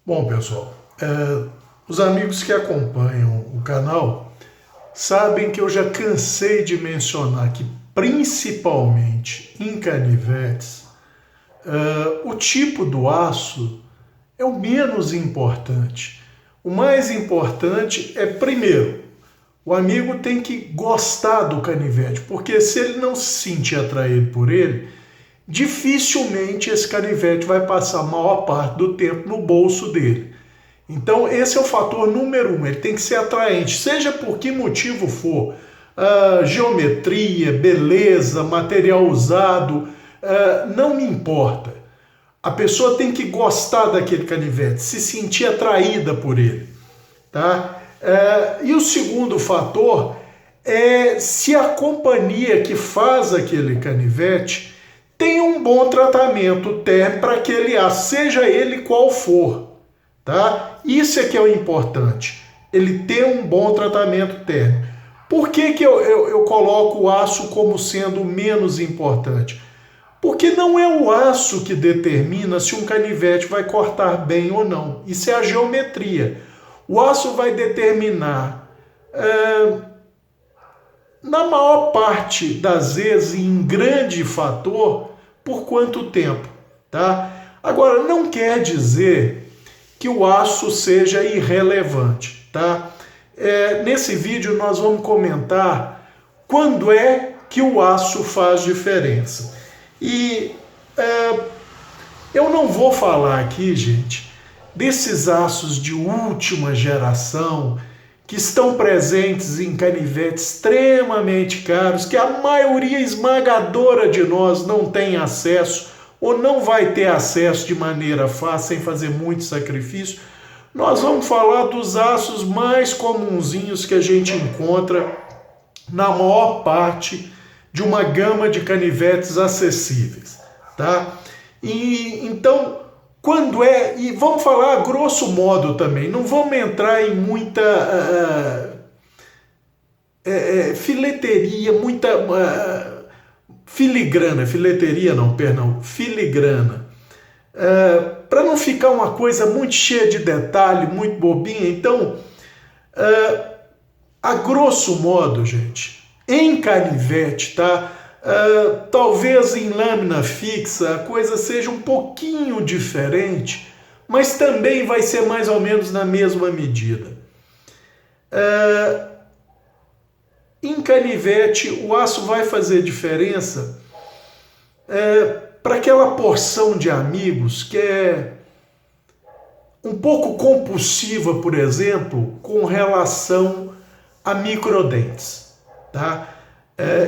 Bom, pessoal, os amigos que acompanham o canal sabem que eu já cansei de mencionar que, principalmente em canivetes, o tipo do aço é o menos importante. O mais importante é, primeiro, o amigo tem que gostar do canivete, porque se ele não se sentir atraído por ele, dificilmente esse canivete vai passar a maior parte do tempo no bolso dele. Então esse é o fator número um, ele tem que ser atraente, seja por que motivo for, geometria, beleza, material usado, não me importa. A pessoa tem que gostar daquele canivete, se sentir atraída por ele, tá? E o segundo fator é se a companhia que faz aquele canivete tem um bom tratamento térmico para aquele aço, seja ele qual for, tá? Isso é que é o importante, ele ter um bom tratamento térmico. Por que eu coloco o aço como sendo menos importante? Porque não é o aço que determina se um canivete vai cortar bem ou não. Isso é a geometria. O aço vai determinar, na maior parte das vezes, em grande fator, por quanto tempo, tá? Agora, não quer dizer que o aço seja irrelevante, tá? Nesse vídeo nós vamos comentar quando é que o aço faz diferença. E eu não vou falar aqui, gente, desses aços de última geração que estão presentes em canivetes extremamente caros, que a maioria esmagadora de nós não tem acesso ou não vai ter acesso de maneira fácil, sem fazer muito sacrifício. Nós vamos falar dos aços mais comunzinhos que a gente encontra na maior parte de uma gama de canivetes acessíveis, tá? E então, quando e vamos falar grosso modo também, não vamos entrar em muita fileteria, muita filigrana, filigrana, para não ficar uma coisa muito cheia de detalhe, muito bobinha. Então, a grosso modo, gente, em canivete, tá? Talvez em lâmina fixa a coisa seja um pouquinho diferente, mas também vai ser mais ou menos na mesma medida. Em canivete, o aço vai fazer diferença para aquela porção de amigos que é um pouco compulsiva, por exemplo, com relação a microdentes, tá?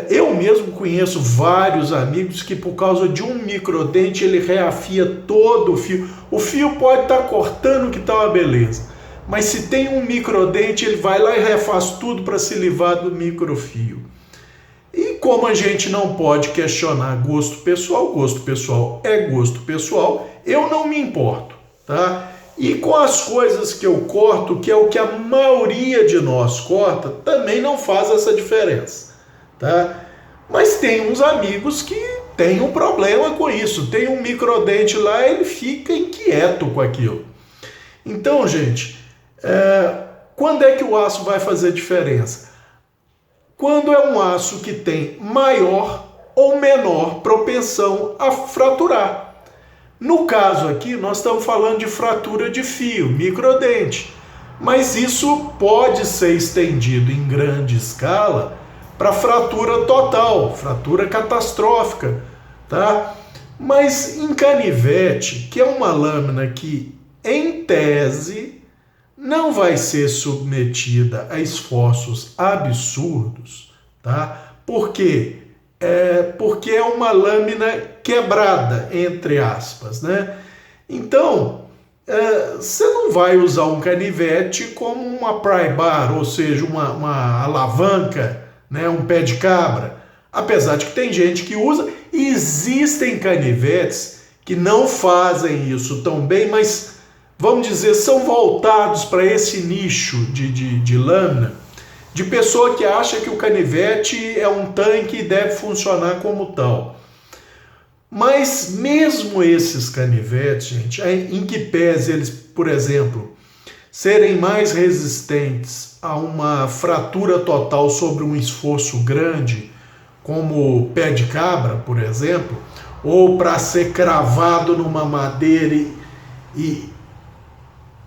Eu mesmo conheço vários amigos que, por causa de um microdente, ele reafia todo o fio. O fio pode estar cortando que tá uma beleza, mas se tem um microdente, ele vai lá e refaz tudo para se livrar do microfio. E como a gente não pode questionar gosto pessoal é gosto pessoal, eu não me importo, tá? E com as coisas que eu corto, que é o que a maioria de nós corta, também não faz essa diferença, tá? Mas tem uns amigos que têm um problema com isso. Tem um microdente lá, ele fica inquieto com aquilo. Então, gente, quando é que o aço vai fazer diferença? Quando é um aço que tem maior ou menor propensão a fraturar. No caso aqui, nós estamos falando de fratura de fio, microdente. Mas isso pode ser estendido em grande escala para fratura total, fratura catastrófica, tá? Mas em canivete, que é uma lâmina que, em tese, não vai ser submetida a esforços absurdos, tá? Por quê? Porque é uma lâmina quebrada, entre aspas, né? Então, você não vai usar um canivete como uma pry bar, ou seja, uma alavanca, né? Um pé de cabra. Apesar de que tem gente que usa, e existem canivetes que não fazem isso tão bem, mas, vamos dizer, são voltados para esse nicho de lâmina, de pessoa que acha que o canivete é um tanque e deve funcionar como tal. Mas mesmo esses canivetes, gente, em que pese eles, por exemplo, serem mais resistentes a uma fratura total sobre um esforço grande, como pé de cabra, por exemplo, ou para ser cravado numa madeira e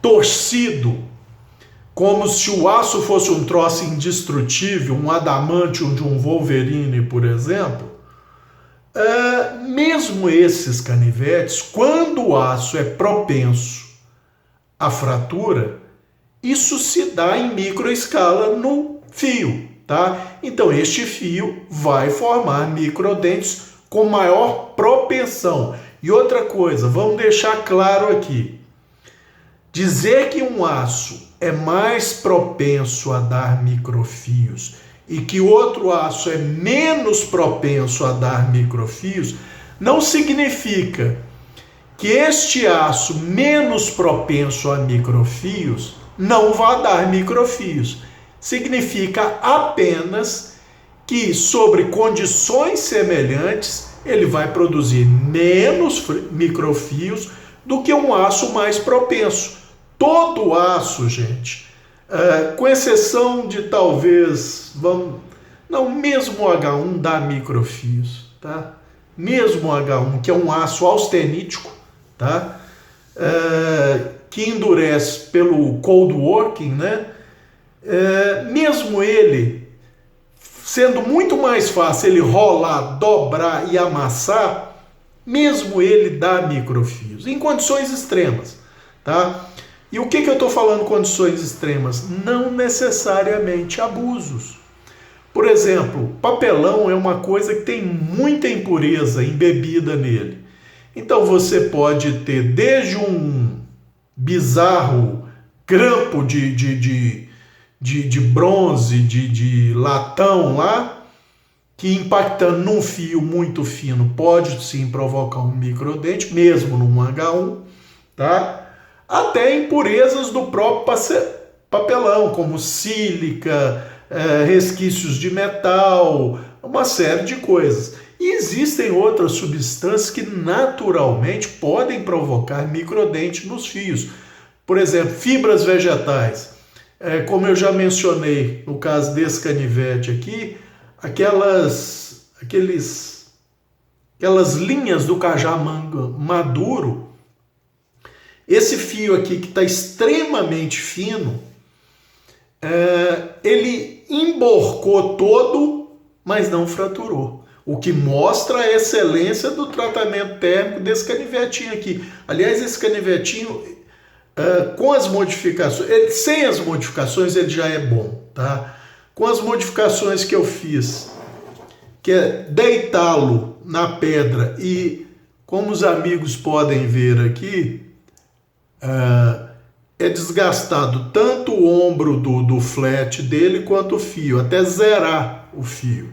torcido, como se o aço fosse um troço indestrutível, um adamantium de um Wolverine, por exemplo, mesmo esses canivetes, quando o aço é propenso à fratura, isso se dá em microescala no fio, tá? Então este fio vai formar microdentes com maior propensão. E outra coisa, vamos deixar claro aqui, dizer que um aço é mais propenso a dar microfios e que outro aço é menos propenso a dar microfios, não significa que este aço menos propenso a microfios não vai dar microfios. Significa apenas que, sobre condições semelhantes, ele vai produzir menos microfios do que um aço mais propenso. Todo aço, gente, com exceção de talvez, mesmo o H1 dá microfios, tá? Mesmo o H1, que é um aço austenítico, tá? Que endurece pelo cold working, né? Mesmo ele, sendo muito mais fácil ele rolar, dobrar e amassar, mesmo ele dá microfios, em condições extremas, tá? E o que eu estou falando condições extremas? Não necessariamente abusos. Por exemplo, papelão é uma coisa que tem muita impureza embebida nele. Então você pode ter desde um bizarro grampo de bronze, de latão lá, que impactando num fio muito fino pode sim provocar um microdente, mesmo num H1, tá? Até impurezas do próprio papelão, como sílica, resquícios de metal, uma série de coisas. E existem outras substâncias que naturalmente podem provocar microdente nos fios. Por exemplo, fibras vegetais. Como eu já mencionei no caso desse canivete aqui, aquelas linhas do cajamanga maduro, esse fio aqui que está extremamente fino, ele emborcou todo, mas não fraturou. O que mostra a excelência do tratamento térmico desse canivetinho aqui. Aliás, esse canivetinho, com as modificações, sem as modificações ele já é bom, tá? Com as modificações que eu fiz, que é deitá-lo na pedra e, como os amigos podem ver aqui, é desgastado tanto o ombro do flat dele quanto o fio, até zerar o fio.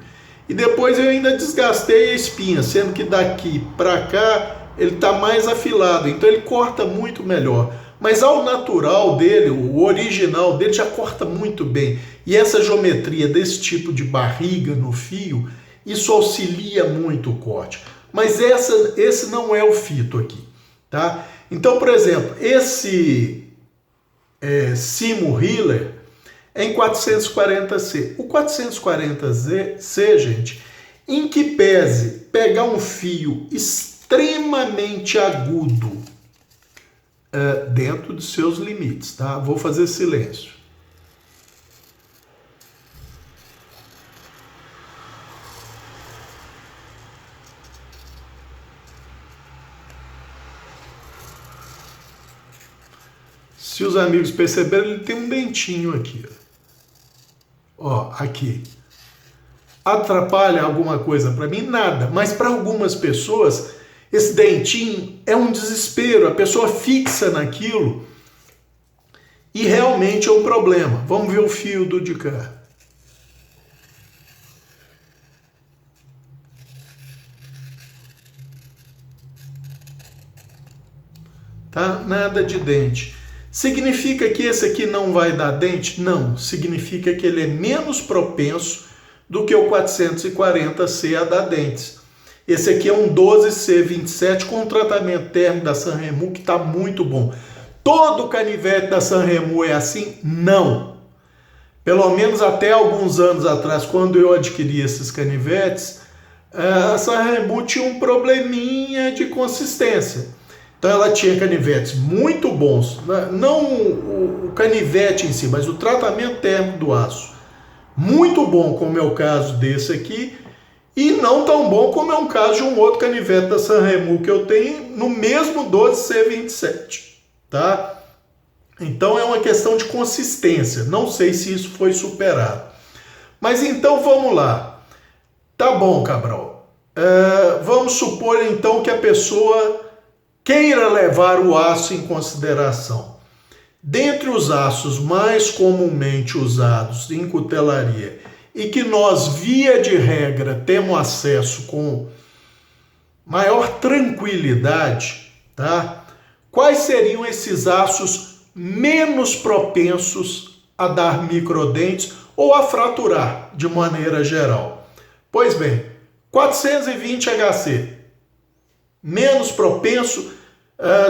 E depois eu ainda desgastei a espinha, sendo que daqui para cá ele está mais afilado, então ele corta muito melhor. Mas ao natural dele, o original dele já corta muito bem. E essa geometria desse tipo de barriga no fio, isso auxilia muito o corte. Mas esse não é o fito aqui, tá? Então, por exemplo, esse Simo Hiller é em 440C. O 440C, gente, em que pese pegar um fio extremamente agudo dentro dos seus limites, tá? Vou fazer silêncio. Se os amigos perceberem, ele tem um dentinho aqui. Ó, aqui. Atrapalha alguma coisa para mim? Nada. Mas para algumas pessoas, esse dentinho é um desespero. A pessoa fixa naquilo e realmente é um problema. Vamos ver o fio do de cá. Tá? Nada de dente. Significa que esse aqui não vai dar dente? Não. Significa que ele é menos propenso do que o 440C a dar dentes. Esse aqui é um 12C27 com tratamento térmico da Sanremo que está muito bom. Todo canivete da Sanremo é assim? Não. Pelo menos até alguns anos atrás, quando eu adquiri esses canivetes, a Sanremo tinha um probleminha de consistência. Então ela tinha canivetes muito bons, não o canivete em si, mas o tratamento térmico do aço. Muito bom, como é o caso desse aqui, e não tão bom como é um caso de um outro canivete da Sanremo que eu tenho no mesmo 12C27, tá? Então é uma questão de consistência, não sei se isso foi superado. Mas então vamos lá. Tá bom, Cabral. Vamos supor então que a pessoa queira levar o aço em consideração. Dentre os aços mais comumente usados em cutelaria e que nós, via de regra, temos acesso com maior tranquilidade, tá? Quais seriam esses aços menos propensos a dar microdentes ou a fraturar de maneira geral? Pois bem, 420 HC, menos propenso.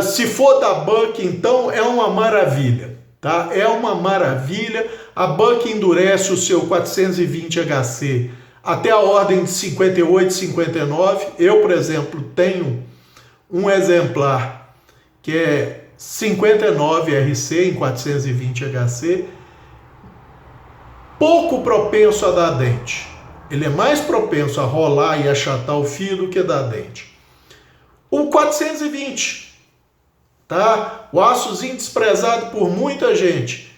Se for da Buck, então é uma maravilha, tá? É uma maravilha. A Buck endurece o seu 420 HC até a ordem de 58, 59. Eu, por exemplo, tenho um exemplar que é 59 RC em 420 HC, pouco propenso a dar dente. Ele é mais propenso a rolar e achatar o fio do que dar dente. O 420, tá? O açozinho desprezado por muita gente.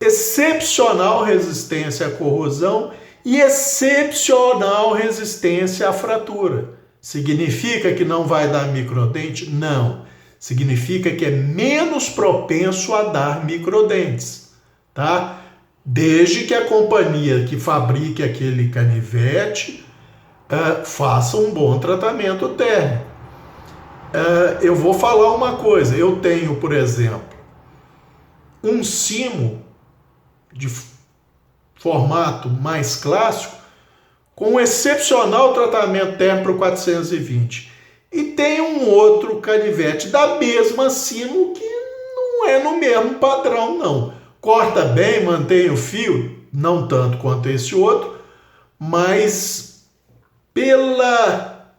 Excepcional resistência à corrosão e excepcional resistência à fratura. Significa que não vai dar microdente? Não. Significa que é menos propenso a dar microdentes, tá? Desde que a companhia que fabrique aquele canivete faça um bom tratamento térmico. Eu vou falar uma coisa. Eu tenho, por exemplo, um Simo de formato mais clássico com um excepcional tratamento térmico para o 420. E tem um outro canivete da mesma Simo que não é no mesmo padrão, não. Corta bem, mantém o fio, não tanto quanto esse outro, mas pela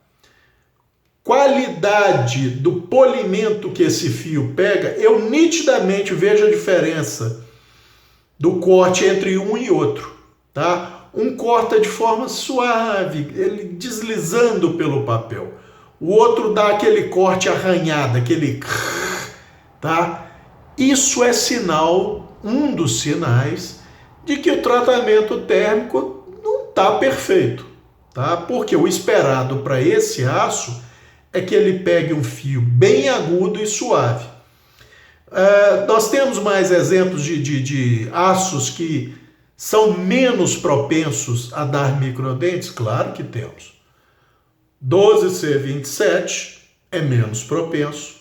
qualidade do polimento que esse fio pega, eu nitidamente vejo a diferença do corte entre um e outro, tá? Um corta de forma suave, ele deslizando pelo papel. O outro dá aquele corte arranhado, aquele... tá? Isso é sinal, um dos sinais, de que o tratamento térmico não está perfeito, tá? Porque o esperado para esse aço é que ele pegue um fio bem agudo e suave. Nós temos mais exemplos de aços que são menos propensos a dar microdentes? Claro que temos. 12C27 é menos propenso.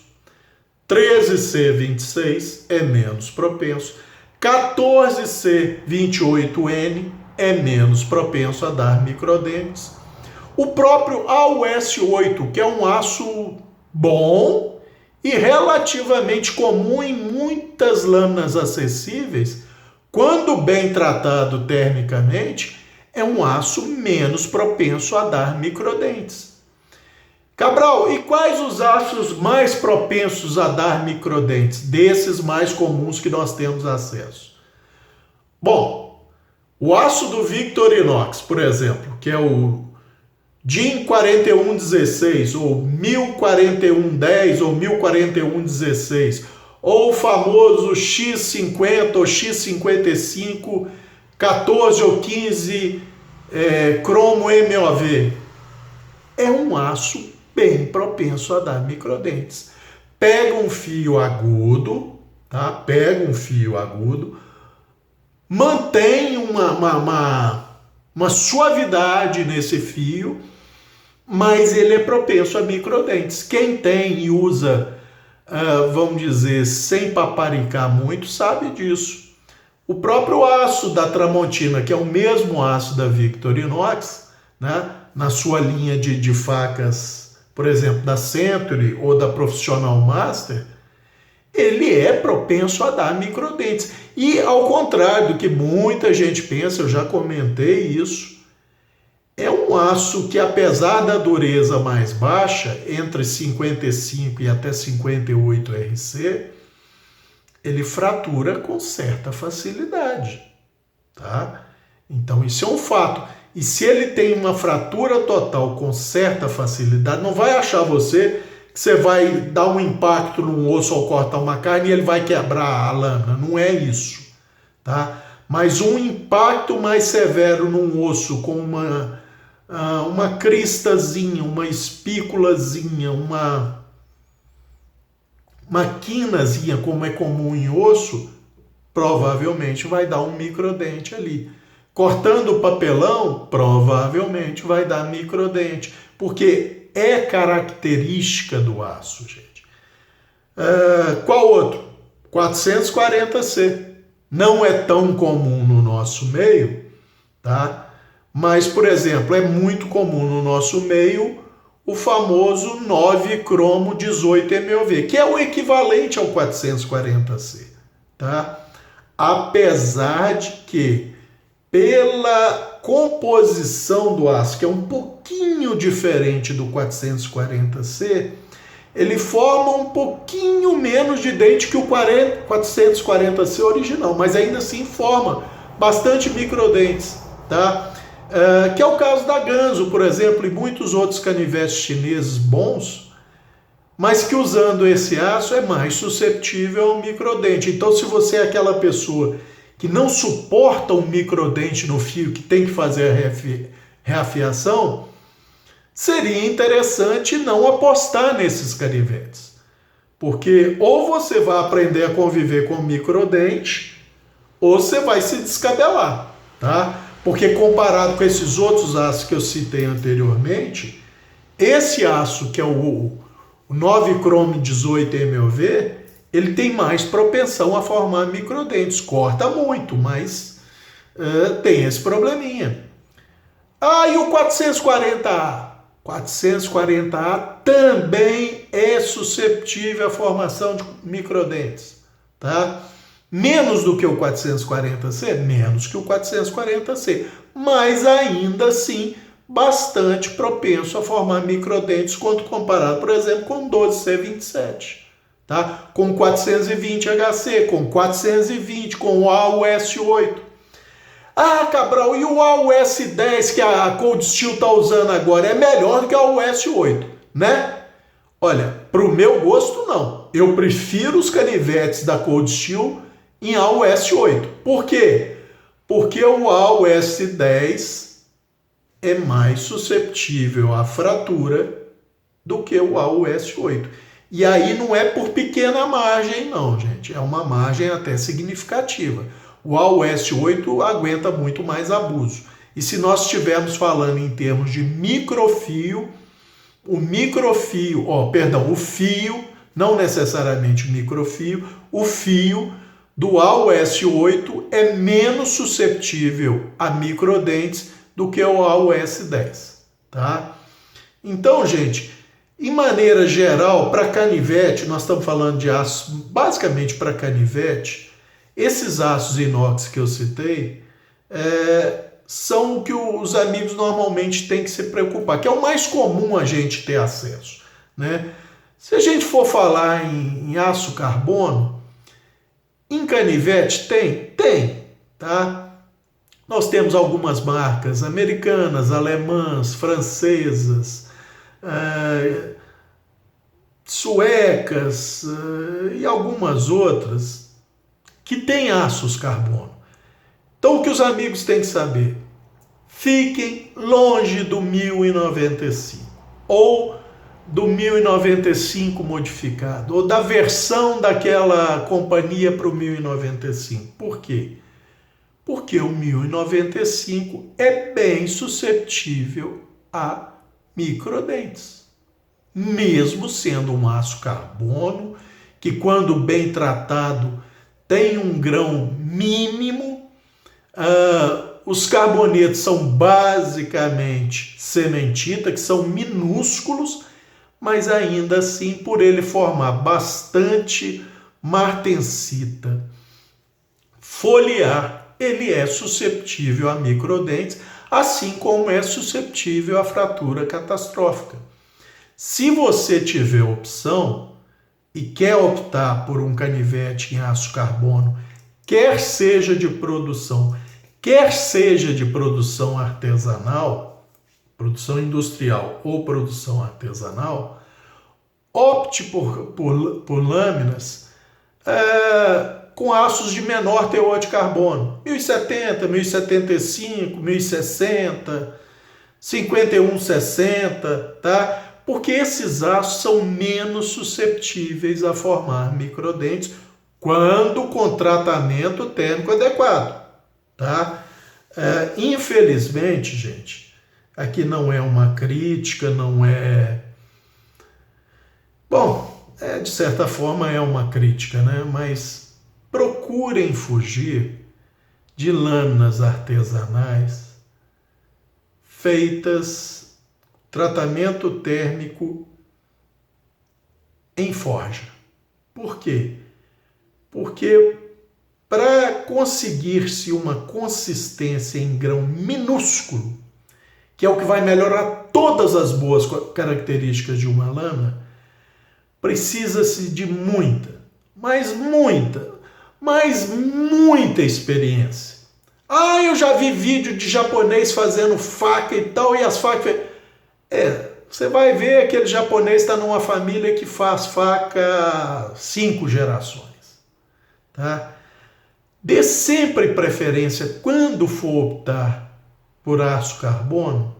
13C26 é menos propenso. 14C28N é menos propenso a dar microdentes. O próprio AUS8, que é um aço bom e relativamente comum em muitas lâminas acessíveis, quando bem tratado termicamente, é um aço menos propenso a dar microdentes. Cabral, e quais os aços mais propensos a dar microdentes, desses mais comuns que nós temos acesso? Bom, o aço do Victorinox, por exemplo, que é o DIN 4116, ou 104110, ou 104116, ou o famoso X50 ou X55, 14 ou 15 cromo MOV. É um aço bem propenso a dar microdentes. Pega um fio agudo, tá? Pega um fio agudo, mantém uma suavidade nesse fio, mas ele é propenso a microdentes. Quem tem e usa, vamos dizer, sem paparicar muito, sabe disso. O próprio aço da Tramontina, que é o mesmo aço da Victorinox, né? na sua linha de facas, por exemplo, da Century ou da Professional Master, ele é propenso a dar microdentes. E ao contrário do que muita gente pensa, eu já comentei isso, é um aço que, apesar da dureza mais baixa, entre 55 e até 58 RC, ele fratura com certa facilidade, tá? Então isso é um fato. E se ele tem uma fratura total com certa facilidade, não vai achar você que você vai dar um impacto num osso ao cortar uma carne e ele vai quebrar a lâmina. Não é isso, tá? Mas um impacto mais severo num osso com uma cristazinha, uma espículazinha, uma quinazinha, como é comum em osso, provavelmente vai dar um microdente ali. Cortando o papelão, provavelmente vai dar microdente, porque é característica do aço, gente. Qual outro? 440C. Não é tão comum no nosso meio, tá? Mas, por exemplo, é muito comum no nosso meio o famoso 9 cromo 18 MOV, que é o equivalente ao 440C, tá? Apesar de que, pela composição do aço, que é um pouquinho diferente do 440C, ele forma um pouquinho menos de dente que o 440C original, mas ainda assim forma bastante microdentes, tá? Que é o caso da Ganzo, por exemplo, e muitos outros canivetes chineses bons, mas que usando esse aço é mais suscetível ao microdente. Então, se você é aquela pessoa que não suporta um microdente no fio, que tem que fazer a reafiação, seria interessante não apostar nesses canivetes. Porque ou você vai aprender a conviver com o microdente, ou você vai se descabelar, tá? Porque comparado com esses outros aços que eu citei anteriormente, esse aço, que é o 9 cromo 18 MOV, ele tem mais propensão a formar microdentes. Corta muito, mas tem esse probleminha. E o 440A? 440A também é susceptível à formação de microdentes, tá? Menos do que o 440C? Menos que o 440C, mas ainda assim bastante propenso a formar microdentes quando comparado, por exemplo, com 12C27, tá? Com 420 HC, com 420, com o AUS8. Cabral, e o AUS10 que a Cold Steel está usando agora é melhor do que a AUS8, né? Olha, para o meu gosto, não. Eu prefiro os canivetes da Cold Steel em AUS8. Por quê? Porque o AUS10 é mais suscetível à fratura do que o AUS8. E aí não é por pequena margem, não, gente. É uma margem até significativa. O AUS8 aguenta muito mais abuso. E se nós estivermos falando em termos de microfio, o fio, não necessariamente o microfio, o fio do AUS8 é menos suscetível a microdentes do que o AUS10, tá? Então, gente, em maneira geral, para canivete, nós estamos falando de aços basicamente para canivete. Esses aços inox que eu citei são o que os amigos normalmente têm que se preocupar, que é o mais comum a gente ter acesso, né? Se a gente for falar em aço carbono, em canivete tem, tá? Nós temos algumas marcas americanas, alemãs, francesas, suecas e algumas outras que têm aços carbono. Então o que os amigos têm que saber? Fiquem longe do 1095 ou do 1095 modificado ou da versão daquela companhia para o 1095. Por quê? Porque o 1095 é bem suscetível a microdentes, mesmo sendo um aço carbono que, quando bem tratado, tem um grão mínimo. Os carbonetos são basicamente cementita, que são minúsculos, mas ainda assim, por ele formar bastante martensita foliar, ele é suscetível a microdentes, assim como é suscetível à fratura catastrófica. Se você tiver opção e quer optar por um canivete em aço carbono, quer seja de produção, quer seja de produção artesanal, produção industrial ou produção artesanal, opte por lâminas com aços de menor teor de carbono, 1070, 1075, 1060, 5160, tá? Porque esses aços são menos suscetíveis a formar microdentes quando com tratamento térmico adequado, tá? Infelizmente, gente, aqui não é uma crítica, não é... Bom, de certa forma é uma crítica, né? Mas procurem fugir de lâminas artesanais feitas tratamento térmico em forja. Por quê? Porque para conseguir-se uma consistência em grão minúsculo, que é o que vai melhorar todas as boas características de uma lâmina, precisa-se de muita experiência. Eu já vi vídeo de japonês fazendo faca e tal, e as facas... você vai ver que aquele japonês está numa família que faz faca 5 gerações. Tá? Dê sempre preferência, quando for optar por aço carbono,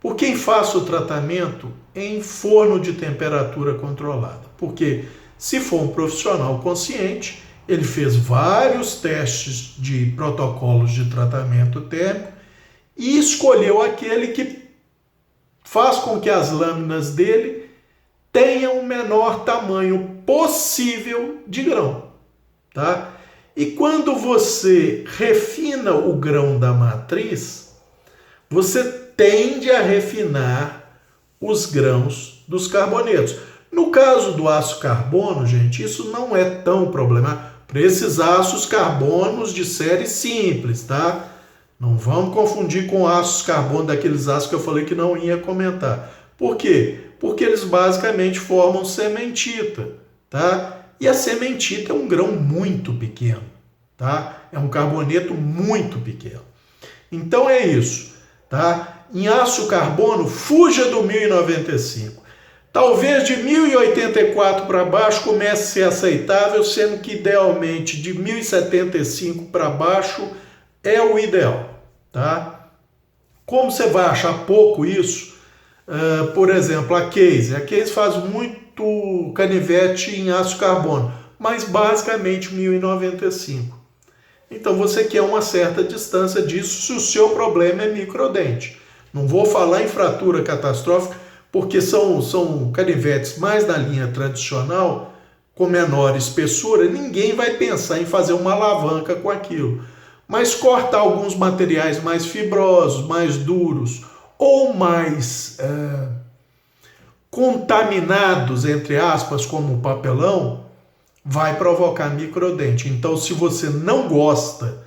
por quem faça o tratamento em forno de temperatura controlada. Porque se for um profissional consciente, ele fez vários testes de protocolos de tratamento térmico e escolheu aquele que faz com que as lâminas dele tenham o menor tamanho possível de grão, tá? E quando você refina o grão da matriz, você tende a refinar os grãos dos carbonetos. No caso do aço carbono, gente, isso não é tão problemático. Para esses aços carbonos de série simples, tá? Não vamos confundir com aços carbono daqueles aços que eu falei que não ia comentar. Por quê? Porque eles basicamente formam cementita, tá? E a cementita é um grão muito pequeno, tá? É um carboneto muito pequeno. Então é isso, tá? Em aço carbono, fuja do 1095. Talvez de 1084 para baixo comece a ser aceitável, sendo que idealmente de 1075 para baixo é o ideal, tá? Como você vai achar pouco isso? Por exemplo, a Case faz muito canivete em aço carbono, mas basicamente 1095. Então você quer uma certa distância disso se o seu problema é microdente. Não vou falar em fratura catastrófica, porque são canivetes mais na linha tradicional, com menor espessura, ninguém vai pensar em fazer uma alavanca com aquilo. Mas cortar alguns materiais mais fibrosos, mais duros, ou mais contaminados, entre aspas, como o papelão, vai provocar microdente. Então, se você não gosta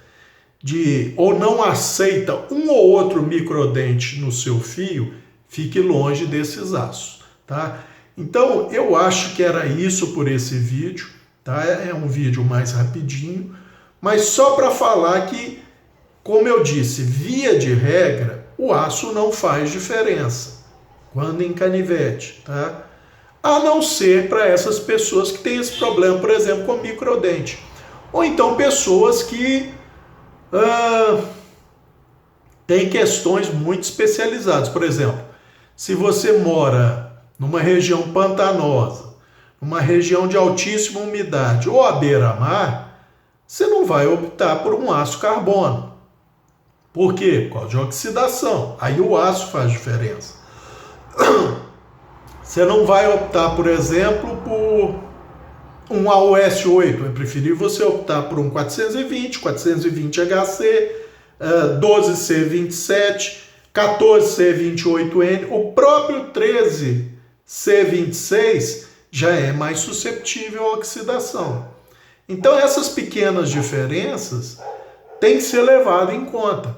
ou não aceita um ou outro microdente no seu fio, fique longe desses aços, tá? Então, eu acho que era isso por esse vídeo, tá? É um vídeo mais rapidinho, mas só para falar que, como eu disse, via de regra, o aço não faz diferença quando em canivete, tá? A não ser para essas pessoas que têm esse problema, por exemplo, com microdente. Ou então pessoas que têm questões muito especializadas. Por exemplo, se você mora numa região pantanosa, numa região de altíssima umidade ou à beira-mar, você não vai optar por um aço carbono. Por quê? Por causa de oxidação. Aí o aço faz diferença. Você não vai optar, por exemplo, por um AOS 8. É preferível você optar por um 420 HC, 12C27, 14C28N, o próprio 13C26 já é mais susceptível à oxidação. Então essas pequenas diferenças têm que ser levadas em conta.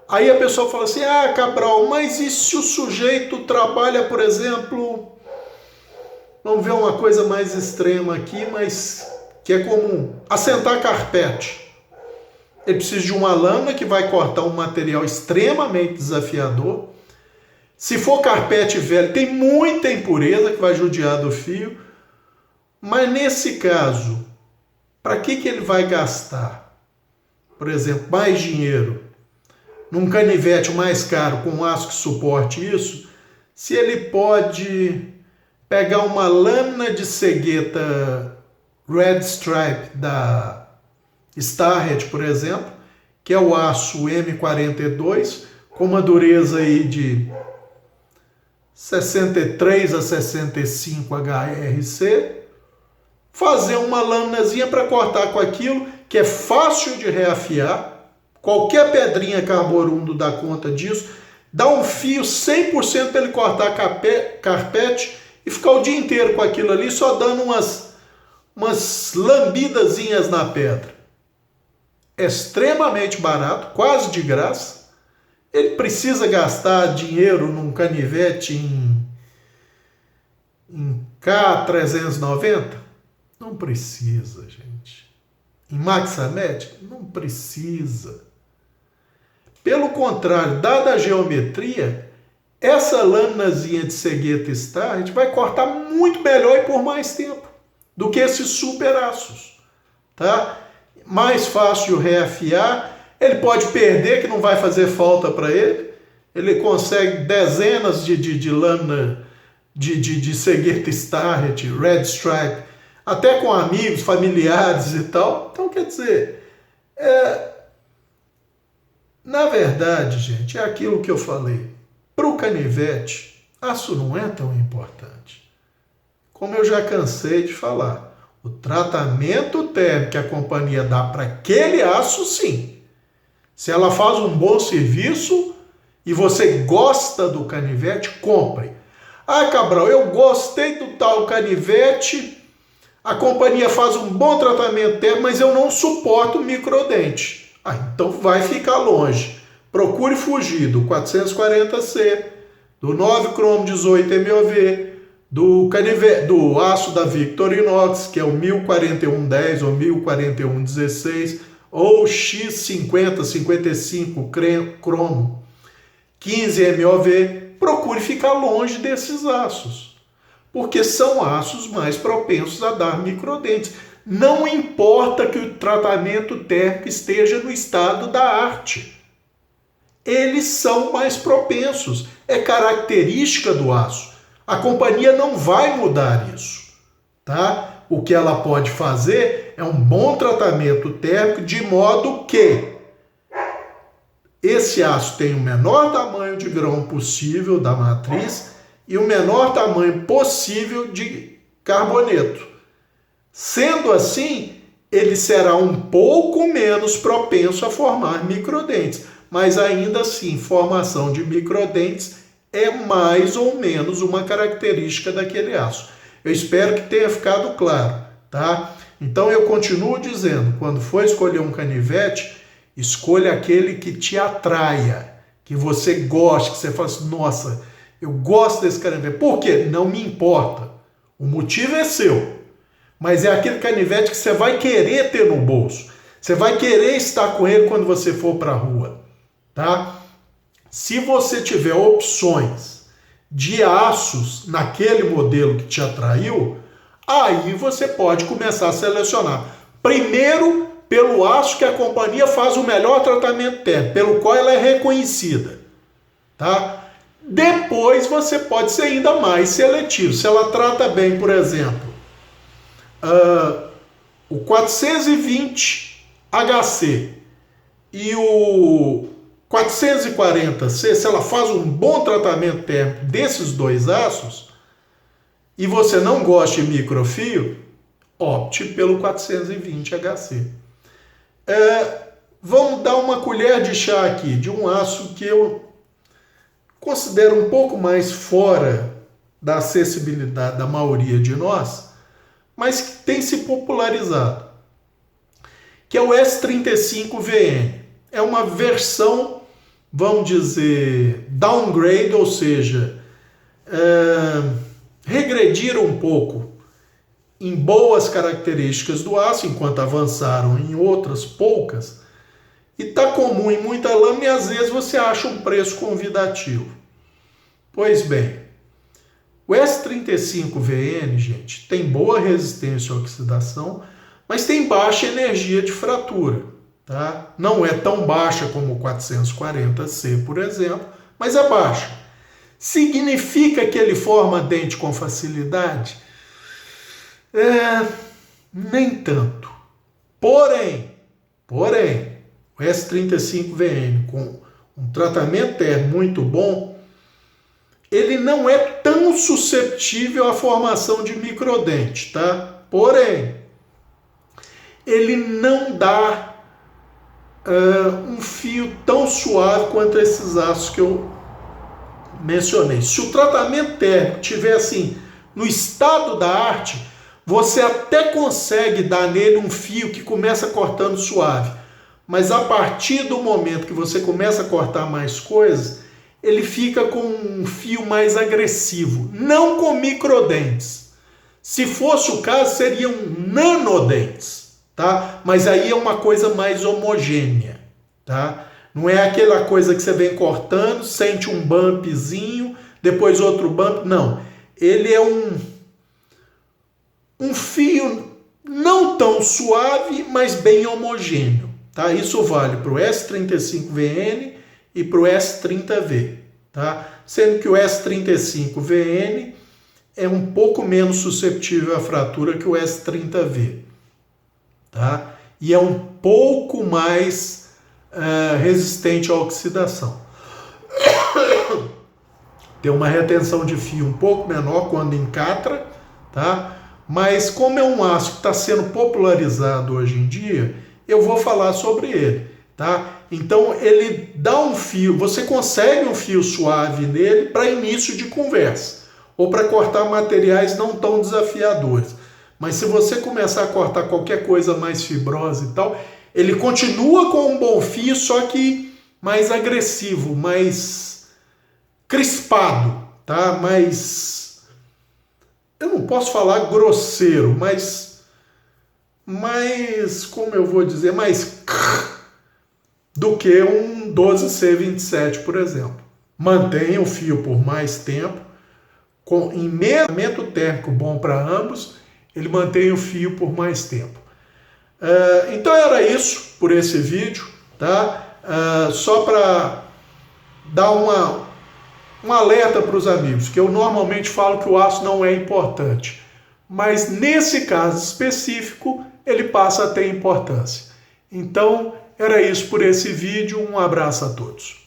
Aí a pessoa fala assim, Cabral, mas e se o sujeito trabalha, por exemplo, vamos ver uma coisa mais extrema aqui, mas que é comum, assentar carpete. Ele precisa de uma lâmina que vai cortar um material extremamente desafiador. Se for carpete velho, tem muita impureza que vai judiar do fio. Mas nesse caso, para que ele vai gastar, por exemplo, mais dinheiro num canivete mais caro com aço que suporte isso, se ele pode pegar uma lâmina de cegueta Red Stripe da Starrett, por exemplo, que é o aço M42, com uma dureza aí de 63 a 65 HRC, fazer uma lâminazinha para cortar com aquilo, que é fácil de reafiar, qualquer pedrinha carborundo dá conta disso, dá um fio 100% para ele cortar carpete e ficar o dia inteiro com aquilo ali, só dando umas lambidazinhas na pedra. É extremamente barato, quase de graça. Ele precisa gastar dinheiro num canivete em K390? Não precisa, gente. Em Maxamed? Não precisa. Pelo contrário, dada a geometria, essa lâminazinha de cegueta Starrett vai cortar muito melhor e por mais tempo do que esses super aços, tá? Mais fácil reafiar, ele pode perder, que não vai fazer falta para ele, ele consegue dezenas de lâmina de cegueta Starrett, Red Stripe, até com amigos, familiares e tal. Então, quer dizer, na verdade, gente, é aquilo que eu falei. Para o canivete, aço não é tão importante. Como eu já cansei de falar, o tratamento térmico que a companhia dá para aquele aço, sim. Se ela faz um bom serviço e você gosta do canivete, compre. Cabral, eu gostei do tal canivete, a companhia faz um bom tratamento térmico, mas eu não suporto microdente. Então vai ficar longe. Procure fugir do 440C, do 9 cromo 18 MOV, do aço da Victorinox, que é o 104110 ou 104116, ou X50, 55 cromo 15 MOV. Procure ficar longe desses aços, porque são aços mais propensos a dar microdentes. Não importa que o tratamento térmico esteja no estado da arte. Eles são mais propensos. É característica do aço. A companhia não vai mudar isso, tá? O que ela pode fazer é um bom tratamento térmico, de modo que esse aço tenha o menor tamanho de grão possível da matriz e o menor tamanho possível de carboneto. Sendo assim, ele será um pouco menos propenso a formar microdentes, mas ainda assim, formação de microdentes é mais ou menos uma característica daquele aço. Eu espero que tenha ficado claro, tá? Então eu continuo dizendo, quando for escolher um canivete, escolha aquele que te atraia, que você goste, que você fala assim, nossa, eu gosto desse canivete. Por quê? Não me importa. O motivo é seu. Mas é aquele canivete que você vai querer ter no bolso. Você vai querer estar com ele quando você for para a rua, tá? Se você tiver opções de aços naquele modelo que te atraiu, aí você pode começar a selecionar. Primeiro, pelo aço que a companhia faz o melhor tratamento térmico, pelo qual ela é reconhecida, tá? Depois você pode ser ainda mais seletivo. Se ela trata bem, por exemplo, o 420 HC e o 440C, se ela faz um bom tratamento térmico desses dois aços e você não gosta de microfio, opte pelo 420 HC. vamos dar uma colher de chá aqui de um aço que eu considero um pouco mais fora da acessibilidade da maioria de nós, mas que tem se popularizado, que é o S35VN. É uma versão, vamos dizer, downgrade, ou seja, regrediram um pouco em boas características do aço, enquanto avançaram em outras poucas, e está comum em muita lâmina e às vezes você acha um preço convidativo. Pois bem, o S35VN, gente, tem boa resistência à oxidação, mas tem baixa energia de fratura. Tá? Não é tão baixa como o 440C, por exemplo, mas é baixa. Significa que ele forma dente com facilidade? Nem tanto. Porém, o S35VN com um tratamento térmico muito bom, ele não é tão suscetível à formação de microdente, tá? Porém, ele não dá um fio tão suave quanto esses aços que eu mencionei. Se o tratamento térmico estiver assim, no estado da arte, você até consegue dar nele um fio que começa cortando suave. Mas a partir do momento que você começa a cortar mais coisas, ele fica com um fio mais agressivo, não com microdentes. Se fosse o caso, seriam nanodentes, tá? Mas aí é uma coisa mais homogênea, tá? Não é aquela coisa que você vem cortando, sente um bumpzinho, depois outro bump, não. Ele é um fio não tão suave, mas bem homogêneo, tá? Isso vale para o S35VN e para o S30V, tá? Sendo que o S35VN é um pouco menos suscetível à fratura que o S30V, tá? E é um pouco mais resistente à oxidação. Tem uma retenção de fio um pouco menor quando encatra, tá? Mas como é um aço que está sendo popularizado hoje em dia, eu vou falar sobre ele, tá? Então ele dá um fio, você consegue um fio suave nele para início de conversa, ou para cortar materiais não tão desafiadores. Mas se você começar a cortar qualquer coisa mais fibrosa e tal, ele continua com um bom fio, só que mais agressivo, mais crispado, tá? Mais, eu não posso falar grosseiro, mas como eu vou dizer, mais do que um 12C27, por exemplo. Mantém o fio por mais tempo, em meio térmico bom para ambos, ele mantém o fio por mais tempo. Então era isso por esse vídeo, tá? Só para dar um alerta para os amigos, que eu normalmente falo que o aço não é importante, mas nesse caso específico ele passa a ter importância. Então era isso por esse vídeo, um abraço a todos.